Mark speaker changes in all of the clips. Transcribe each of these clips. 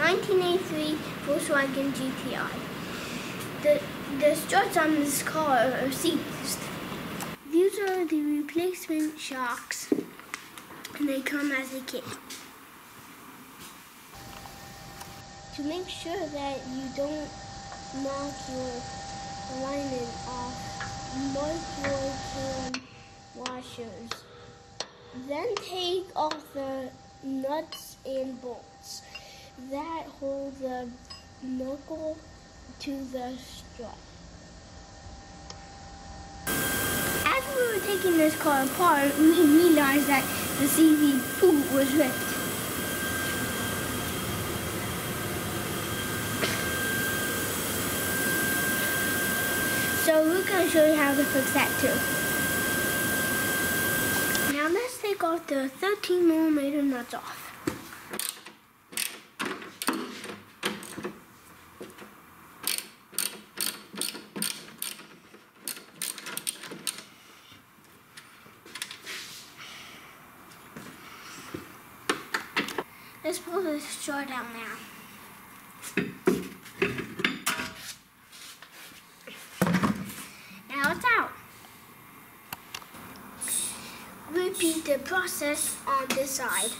Speaker 1: 1983 Volkswagen GTI. The struts on this car are seized. These are the replacement shocks, and they come as a kit. To make sure that you don't knock your alignment off, mark your cam washers. Then take off the nuts and bolts that hold the knuckle to the strut. As we were taking this car apart, we realized that the CV boot was ripped. So we're going to show you how to fix that too. Now let's take off the 13mm nuts off. Let's pull this strut out now. Now it's out. Repeat the process on this side.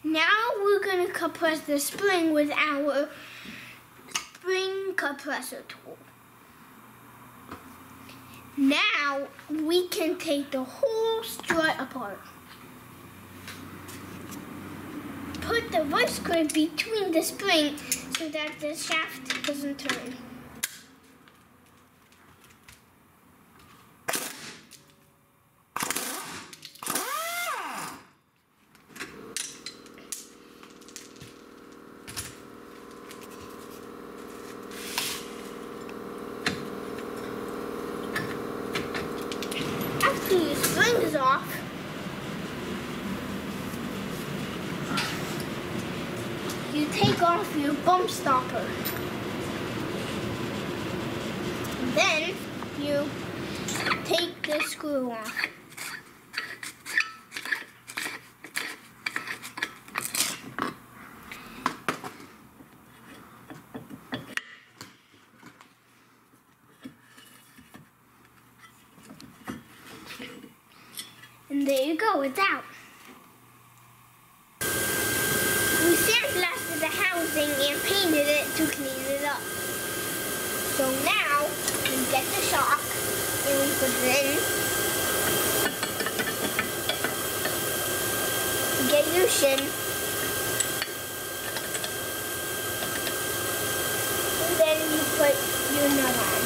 Speaker 1: Now we're going to compress the spring with our spring compressor tool. Now we can take the whole strut apart. Put the vice grip between the spring so that the shaft doesn't turn. After your spring is off, you take off your bump stopper. Then you take the screw off. And there you go, it's out. We sandblasted the housing and painted it to clean it up. So now, we get the shock and we put it in. Get your shin. And then you put your nut on.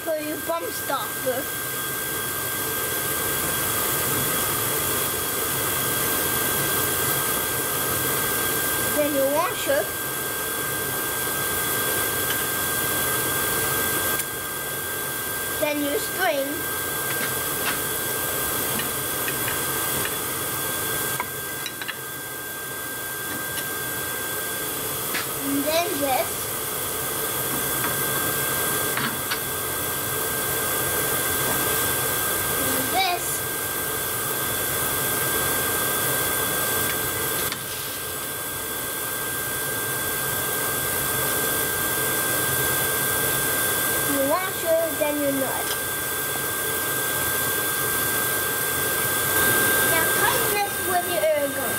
Speaker 1: For your bump stopper. Then your washer. Then your spring. And then this. Then your nut. Now tighten this with your air gun.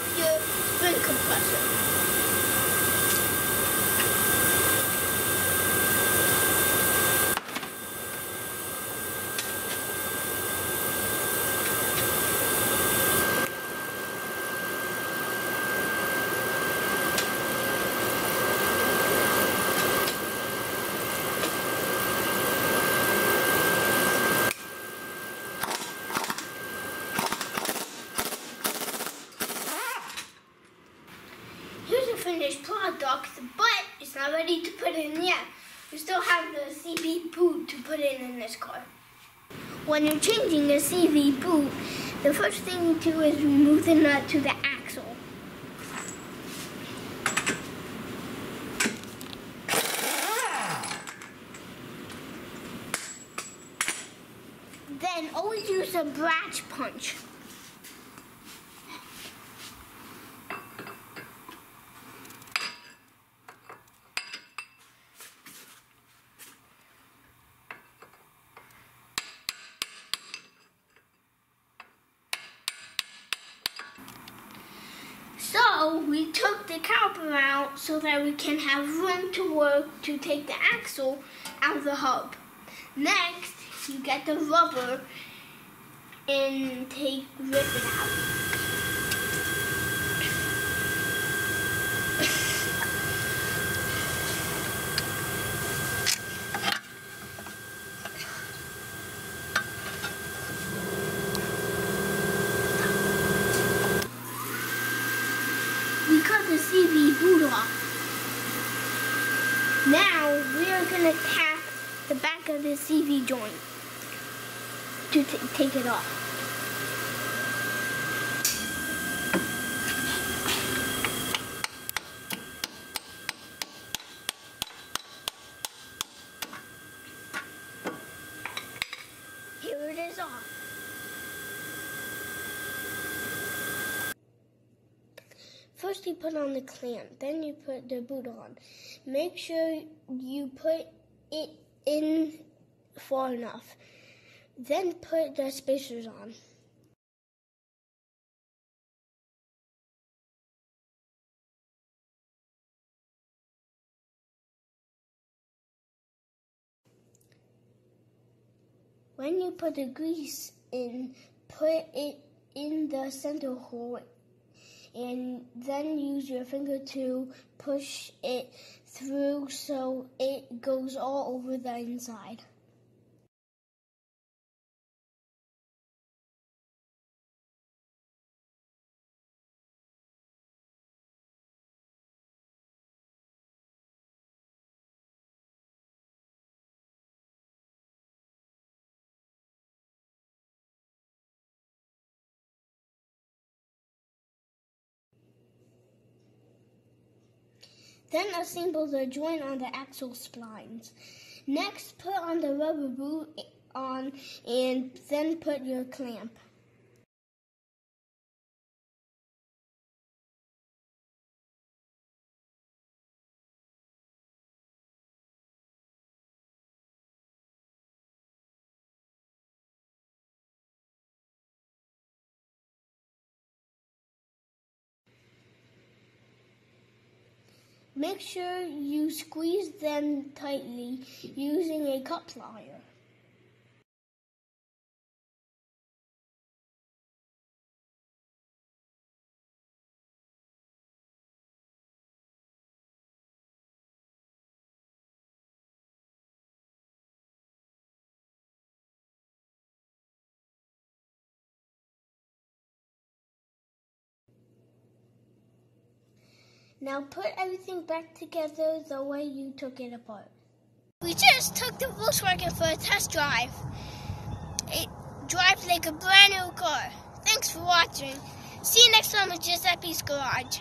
Speaker 1: off your spring compressor. Finished product, but it's not ready to put in yet. We still have the CV boot to put in this car. When you're changing the CV boot, the first thing you do is remove the nut to the axle. Then always use a brass punch. So we took the caliper out so that we can have room to work to take the axle out of the hub. Next, you get the rubber and rip it out. We cut the CV boot off. Now we are going to tap the back of the CV joint to take it off. Here it is off. First you put on the clamp, then you put the boot on. Make sure you put it in far enough. Then put the spacers on. When you put the grease in, put it in the center hole and then use your finger to push it through so it goes all over the inside. Then assemble the joint on the axle splines. Next, put on the rubber boot on and then put your clamp. Make sure you squeeze them tightly using a cut plier. Now put everything back together the way you took it apart. We just took the Volkswagen for a test drive. It drives like a brand new car. Thanks for watching. See you next time at Giuseppe's Garage.